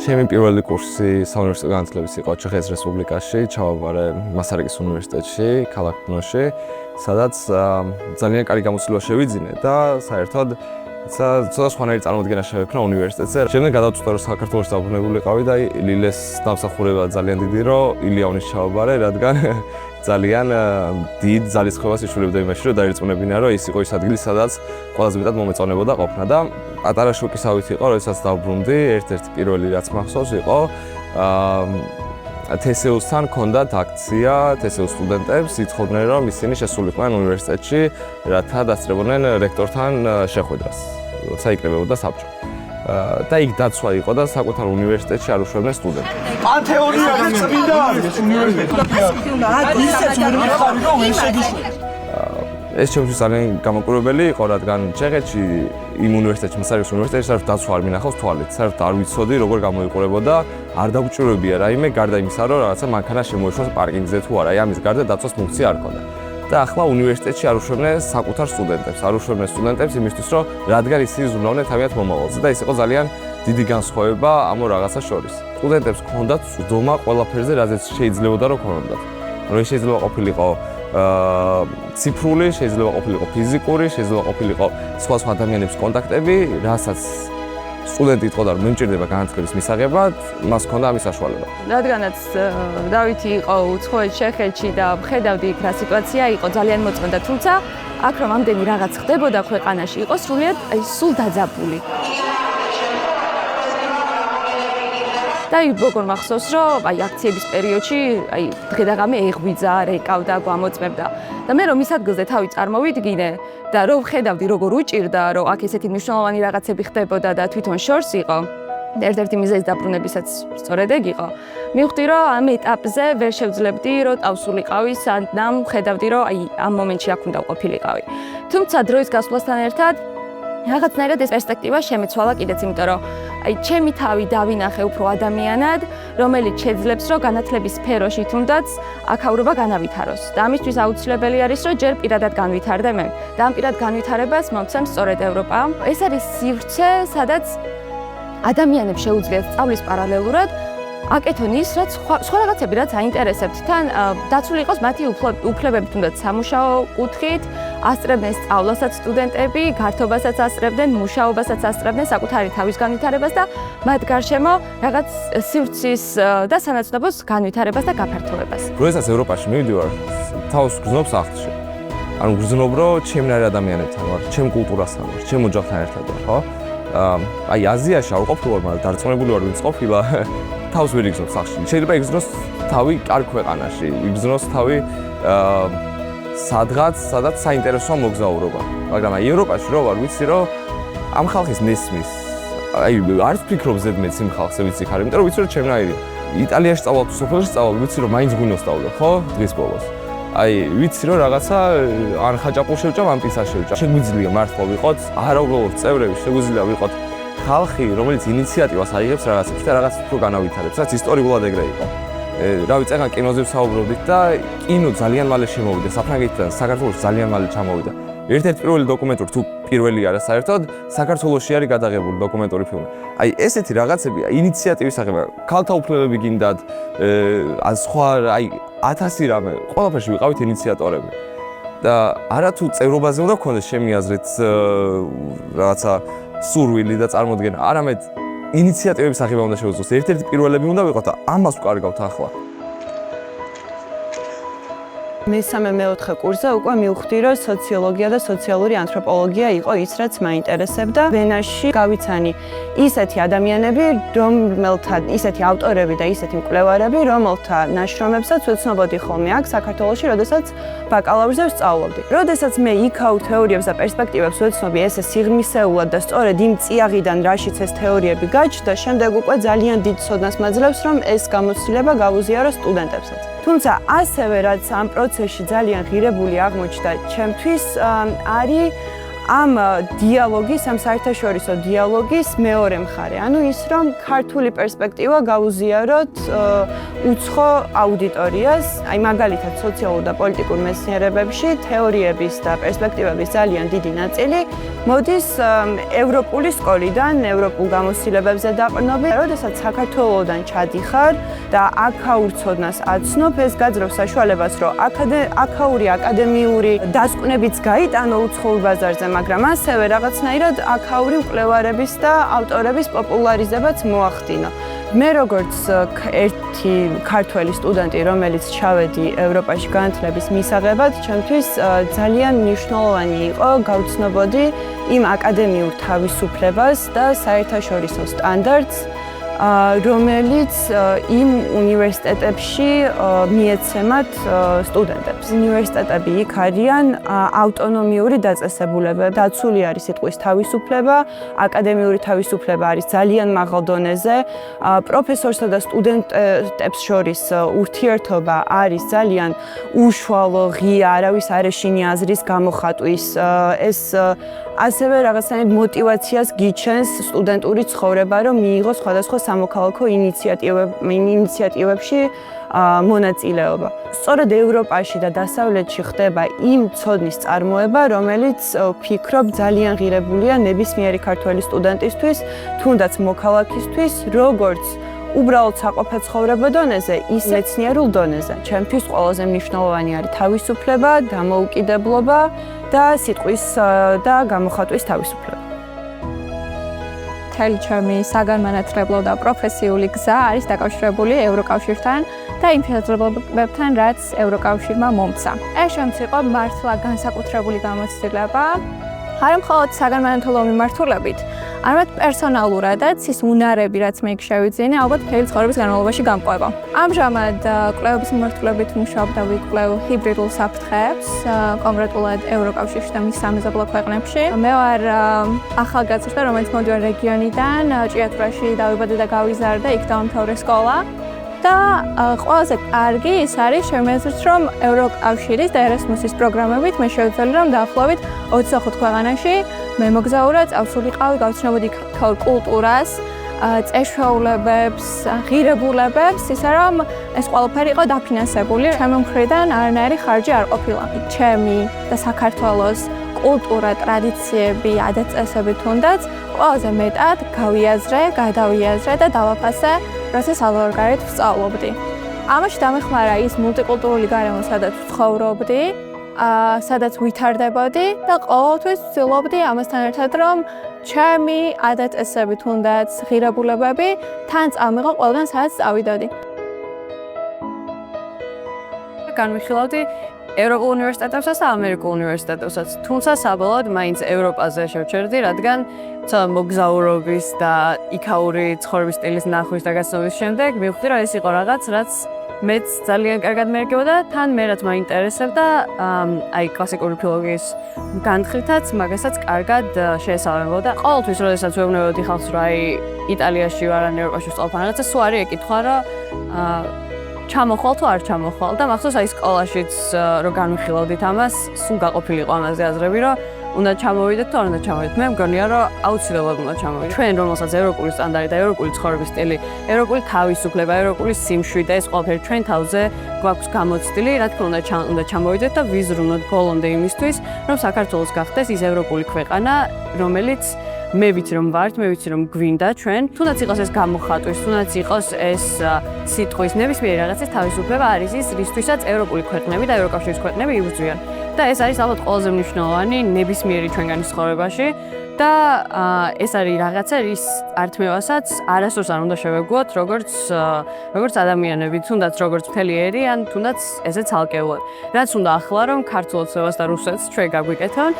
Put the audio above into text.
ჩემი პირველი კურსი საუნივერსიტეტო განათლების იყო ჩეხეთის რესპუბლიკაში, ჩავაბარე მასარიკის უნივერსიტეტში, ქალაქ ბრნოში, სადაც ძალიან კარგი გამოცდილება შევიძინე და საერთოდ ცოტა სხვანაირი წარმოდგენა შევექნა უნივერსიტეტზე. შემდეგ გადავწყვიტე, რომ საქართველოში დაბრუნებულიყავი და ლილეს დამსახურება ძალიან დიდი, რომ ილიაონის ჩავაბარე, რადგან ძალიან დიდ ძალისხმევას იშულებდა იმაში, რომ დაირწმუნებინა, რომ ის იყო ის ადგილი, სადაც ყველაზე მეტად მომეწონებოდა ყოფნა და პატარა შოკისავით იყო, როდესაც დავბრუნდი, ერთ-ერთი პირველი რაც მახსოვს იყო TSU-სთან ჰქონდათ აქცია, TSU სტუდენტებს იცხოვდნენ, რომ ისინი შესულიყვნენ უნივერსიტეტში, რათა დასწრებოდნენ რექტორთან შეხვედრას, როცა იკრიბებოდა საბჭო. და იქ დაცვა იყო და საკუთარ უნივერსიტეტში არ უშვებდნენ სტუდენტებს. პანთეონი არის წმინდა არის უნივერსიტეტი. ეს ჩემთვის ძალიან გამოკურებელი იყო, რადგან ჩეხეთში იმ უნივერსიტეტში, მასარიკის უნივერსიტეტში საერთოდ დაცვა არ მინახავს თვალით, საერთოდ არ ვიცოდი როგორ გამოიყურებოდა, არ დაგვჭირვებია რაიმე, გარდა იმისა, რომ რაღაცა მანქანა შემოეშვას პარკინგზე თუ არა, ამის გარდა დაცვას ფუნქცია არ ჰქონდა. და ახლა უნივერსიტეტში არ უშვებდნენ საკუთარ სტუდენტებს, არ უშვებდნენ სტუდენტებს იმისთვის, რომ რადგან ისინი ზრუნავდნენ თავიანთ მომავალზე და ეს იყო ძალიან დიდი განსხვავება ამ რაღაცას შორის. სტუდენტებს ჰქონდათ ცდომა ყველაფერზე, რაზეც შეიძლებოდა რომ ქონოდათ. ანუ ეს შეიძლება ყოფილიყო ციფრული, შეიძლება ყოფილიყო ფიზიკური, შეიძლება ყოფილიყო სხვა ადამიანების კონტაქტები, რასაც სტუდენტი იტყოდა, რომ მიმჭირდება განათლების მისაღებად, მას ჰქონდა ამის საშუალება. რადგანაც დავითი იყო უცხოეთ ჩეხეთში და ხედავდი იქ რა სიტუაცია იყო, ძალიან მოწონდა, თუმცა აქ რომ ამდენი რაღაც ხდებოდა ქვეყანაში, იყო სრულიად სულ დაძაბული. და როგორ მახსოვს, რომ აქციების პერიოდში დღე და ღამე ეღვიძა, რეკავდა, გვამოწმებდა. და მე რომ ის ადგილზე თავი წარმოვიდგინე და რომ ხედავდი როგორ უჭირდა, რომ აქ ესეთი მნიშვნელოვანი რაღაცები ხდებოდა და თვითონ შორს იყო. ერთ-ერთი მიზეზი დაბრუნებისაც სწორედ ეგ იყო. მივხვდი, რომ ამ ეტაპზე ვერ შევძლებდი, რომ ტავსულიყავი, სანამ ხედავდი, რომ ამ მომენტში აქ უნდა ყოფილიყავი. თუმცა დროის გასვლასთან ერთად რაღაცნაირად ეს პერსპექტივა შემეცვალა კიდეც, იმიტომ რომ ჩემი თავი დავინახე უფრო ადამიანად, რომელიც შეძლებს, რომ განათლების სფეროში თუნდაც აქაურობა განავითაროს. და ამისთვის აუცილებელი არის, რომ ჯერ პირადად განვითარდე მე. და ამ პირად განვითარებას მომცემს სწორედ ევროპა. ეს არის სივრცე, სადაც ადამიანებს შეუძლიათ სწავლის პარალელურად აკეთონ ის, რაც სხვა რაღაცები, რაც აინტერესებთ. თან დაცული იყოს მათი უფლებები, თუნდაც სამუშაო კუთხით, ასწრებდნენ სწავლასაც სტუდენტები, გართობასაც ასწრებდნენ, მუშაობასაც ასწრებდნენ, საკუთარი თავის განვითარებას და მათ გარშემო რაღაც სივრცის და სანაცნობოს განვითარებას და გაფართოებას. როდესაც ევროპაში მივდივარ, თავს გრძნობ სახლში. ანუ გრძნობ, რომ ჩემნაირ ადამიანებთან ვარ, ჩემ კულტურასთან ვარ, ჩემ ოჯახთან ერთად ვარ, ხო? აზიაში არ ყოფილვარ, მაგრამ დარწმუნებული ვარ, ვინც ყოფილა, თავს ვერ იგრძნობს სახლში. შეიძლება იგრძნოს თავი კარგ ქვეყანაში, იგრძნოს თავი სადღაც საინტერესოა მოგზაურობა. მაგრამ ევროპაში რო ვარ, ვიცი რომ ამ ხალხის მესმის. არც ფიქრობ ზედმეტ იმ ხალხზე ვიცი ხარ, იმიტომ რომ ვიცი რომ ჩემნაირია. იტალიაში სწავლობ, სოფელში სწავლობ, ვიცი რომ მაინც გვინოს სწავლობ, ხო? დღის ბოლოს. ვიცი რომ რაღაცა ან ხაჭაპურ შევჭამ, ან პისა შევჭამ. შეგვიძლია მართლა ვიყოთ არაუბრალოდ წევრები, შეგვიძლია ვიყოთ ხალხი, რომელიც ინიციატივას აიღებს რაღაცებს და რაღაც უფრო განავითარებს, რაც ისტორიულად ეგრე იყო. რავი, წეგან კინოზე ვსაუბრობდით და კინო ძალიან მალე შემოვიდა საფრანგეთიდან, საქართველოში ძალიან მალე ჩამოვიდა. ერთ-ერთი პირველი დოკუმენტური, თუ პირველი არა საერთოდ, საქართველოში არის გადაღებული დოკუმენტური ფილმი. ესეთი რაღაცები ინიციატივის აღება, ქალთა უფლებები გინდათ, სხვა 1000 რამე, ყველაფერში ვიყავით ინიციატორები. და არათუ წევრობაზე უნდა გქონდეს ჩემი აზრით რაღაცა სურვილი და წარმოდგენა, არამედ ინიციატივების აღება უნდა შეუძლოს. ერთ-ერთი პირველები უნდა ვიყოთ და ამას ვკარგავთ ახლა. მესამე-მეოთხე კურსზე უკვე მივხვდი, რომ სოციოლოგია და სოციალური ანთროპოლოგია იყო ის, რაც მაინტერესებდა. ვენაში გავიცანი ისეთი ადამიანები, ისეთი ავტორები და ისეთი მკვლევარები, რომელთა ნაშრომებსაც ვეცნობოდი ხოლმე აქ საქართველოში, როდესაც ბაკალავრზე ვსწავლობდი. როდესაც მე იქაურ თეორიებს და პერსპექტივებს ვეცნობი ესე სიღრმისეულად და სწორედ იმ წიაღიდან, რაშიც ეს თეორიები გაჩნდა, შემდეგ უკვე ძალიან დიდ ცოდნას მაძლევს, რომ ეს გამოცდილება გავუზიარო სტუდენტებსაც. თუმცა ასევე რაც ამ პროცესში ძალიან ღირებული აღმოჩნდა ჩემთვის, არის ამ დიალოგის, ამ საერთაშორისო დიალოგის მეორე მხარე. ანუ ის, რომ ქართული პერსპექტივა გაუზიაროთ უცხო აუდიტორიას, აი მაგალითად სოციალურ და პოლიტიკურ მეცნიერებებში თეორიების და პერსპექტივების ძალიან დიდი ნაწილი მოდის ევროპული სკოლიდან, ევროპულ გამოცდილებებზე დაყრდნობით. როდესაც საქართველოსდან ჩადიხარ და აქაურ ცოდნას აცნობ, ეს გაძლევს საშუალებას, რომ აქაური აკადემიური დასკვნებიც გაიტანო უცხოურ ბაზარზე, მაგრამ ასევე რაღაცნაირად აქაური მკვლევარების და ავტორების პოპულარიზებაც მოახდინო. მე როგორც ერთი ქართველი სტუდენტი, რომელიც ჩავედი ევროპაში განათლების მისაღებად, ჩემთვის ძალიან მნიშვნელოვანი იყო გავცნობოდი იმ აკადემიურ თავისუფლებას და საერთაშორისო სტანდარტს, რომელიც იმ უნივერსიტეტებში მიეცემათ სტუდენტებს. უნივერსიტეტები იქ არიან ავტონომიური დაწესებულებები. დაცული არის სიტყვის თავისუფლება, აკადემიური თავისუფლება არის ძალიან მაღალ დონეზე. პროფესორსა და სტუდენტებს შორის ურთიერთობა არის ძალიან უშუალო, ღია, არავის არ ეშინია აზრის გამოხატვის. ეს ასევე რაღაცნაირად მოტივაციას გიჩენს სტუდენტური ცხოვრება, რომ მიიღოს სხვადასხვა სამოქალაქო ინიციატივებში მონაწილეობა. სწორედ ევროპაში და დასავლეთში ხდება იმ ცოდნის წარმოება, რომელიც ვფიქრობ ძალიან ღირებულია ნებისმიერი ქართველი სტუდენტისთვის, თუნდაც მოქალაქისთვის, როგორც უბრალოდ საყოფაცხოვრებო დონეზე, ის მეცნიერულ დონეზე. ჩემთვის ყველაზე მნიშვნელოვანი არის თავისუფლება, დამოუკიდებლობა და სიტყვის და გამოხატვის თავისუფლება. მთელი ჩემი საგანმანათლებლო და პროფესიული გზა არის დაკავშირებული ევროკავშირთან და იმ შესაძლებლობებთან, რაც ევროკავშირმა მომცა. ეს შემციყო მართლა განსაკუთრებული გამოცდილება, არა მხოლოდ საგანმანათლებლო მიმართულებით, არამედ პერსონალურადაც ის უნარები, რაც მე იქ შევიძინე, ალბათ მთელი ცხოვრების განმავლობაში გამყვება. ამჟამად კვლევების მიმართულებით მუშაობ და ვიკვლევ ჰიბრიდულ საფრთხეებს, კონკრეტულად ევროკავშირში და მის სამეზობლო ქვეყნებში. მე ვარ ახალგაზრდა, რომელიც მოდიოდა რეგიონიდან, ჭიათურაში დავიბადე და გავიზარდე, იქ დაამთავრე სკოლა. და ყველაზე კარგი ის არის შემეძლოთ, რომ ევროკავშირის და ერასმუსის პროგრამებით მე შევძლი, რომ დაახლოებით 25 ქვეყანაში მე მოგზაურა, წავსულიყავი, გავცნობოდი ქართულ კულტურას, წეშვეულებებს, ღირებულებებს, ისე რომ ეს ყველაფერი იყო დაფინანსებული. ჩემი მხრიდან არანაირი ხარჯი არ ყოფილა. ჩემი და საქართველოს კულტურა, ტრადიციები, ადათ-წესები თუნდაც ყველაზე მეტად გადავიაზრე და დავაფასე, როცა საზღვარგარეთ ვსწავლობდი. ამაში დამეხმარა ის მულტიკულტურული გარემო, სადაც ვცხოვრობდი, სადაც ვითარდებოდი და ყოველთვის ვცდილობდი ამასთან ერთად, რომ ჩემი ადათ-წესები თუნდაც ღირებულებები თან წამიღო ყველგან, სადაც წავიდოდი. განვიხილავდი ევროპულ უნივერსიტეტებსაც და ამერიკულ უნივერსიტეტებსაც, თუმცა საბოლოოდ მაინც ევროპაზე შევჩერდი, რადგან მოგზაურობის და იქაური ცხოვრების სტილის ნახვის და გაცნობის შემდეგ მივხვდი, რომ ეს იყო რაღაც, რაც მეც ძალიან კარგად მეერგებოდა, თან მე რაც მაინტერესებდა, აი კლასიკური ფილოლოგიის განხრითაც, მაგასაც კარგად შეესაბამებოდა. ყოველთვის, როდესაც ვეუბნებოდი ხალხს, რომ აი იტალიაში ვარ ან ევროპაში ვსწავლობ რაღაცა, სულ არის ეკითხვა, რომ ჩამოხვალ თუ არ ჩამოხვალ და მახსოვს აი სკოლაშიც რომ განვიხილავდით ამას, სულ გაყოფილიყო ამაზე აზრები, რომ უნდა ჩამოვიდეთ თუ არ უნდა ჩამოვიდეთ. მე მგონია, რომ აუცილებლად უნდა ჩამოვიდეთ. ჩვენ რომელსაც ევროპული სტანდარტი და ევროპული ცხოვრების სტილი, ევროპული თავისუფლება, ევროპული სიმშვიდე, ეს ყველაფერი ჩვენ თავზე გვაქვს გამოცდილი, რა თქმა უნდა ჩამოვიდეთ და ვიზრუნოთ ბოლომდე იმისთვის, რომ საქართველოს გახდეს ის ევროპული ქვეყანა, რომელიც მე ვიცი რომ ვართ, მე ვიცი რომ გვინდა ჩვენ, თუნდაც იყოს ეს გამოხატვის, თუნდაც იყოს ეს სიტყვის ნებისმიერი რაღაცის თავისუფლება არის ის, რისთვისაც ევროპული ქვეყნები და ევროკავშირის ქვეყნები იბრძვიან. და ეს არის ალბათ ყველაზე მნიშვნელოვანი ნებისმიერი ჩვენგანის ცხოვრებაში და ეს არის რაღაცა, რის ართმევასაც არასდროს არ უნდა შევეგუოთ, როგორც ადამიანები, თუნდაც როგორც მთელი ერი, ან თუნდაც ესე ცალკეულად. რაც უნდა ახლა რომ ქართულ ოცნებას და რუსეთს ჩვენ გაგვიკეთონ